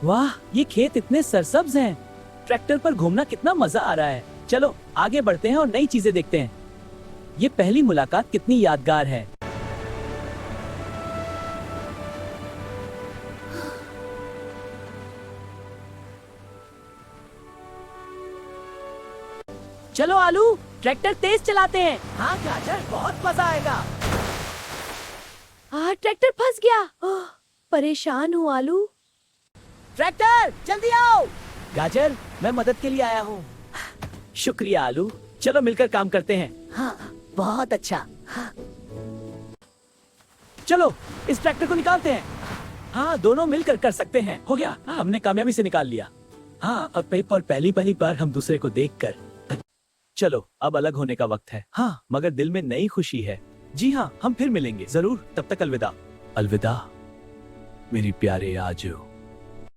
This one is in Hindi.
वाह, ये खेत इतने सरसब्ज हैं। ट्रैक्टर पर घूमना कितना मजा आ रहा है। चलो आगे बढ़ते हैं और नई चीजें देखते हैं। ये पहली मुलाकात कितनी यादगार है। चलो आलू, ट्रैक्टर तेज चलाते हैं। हाँ गाजर, बहुत मजा आएगा। ट्रैक्टर फंस गया। परेशान हूँ आलू। ट्रैक्टर जल्दी आओ। गाजर, मैं मदद के लिए आया हूँ। शुक्रिया आलू, चलो मिलकर काम करते हैं। हाँ, बहुत अच्छा। हाँ। चलो इस ट्रैक्टर को निकालते हैं। हाँ, दोनों मिलकर कर सकते हैं। हो गया, हमने कामयाबी से निकाल लिया। हाँ, अब पहली बार हम दूसरे को देखकर। चलो अब अलग होने का वक्त है। हाँ, मगर दिल में नई खुशी है। जी हाँ, हम फिर मिलेंगे जरूर। तब तक अलविदा। अलविदा मेरी प्यारे आजू।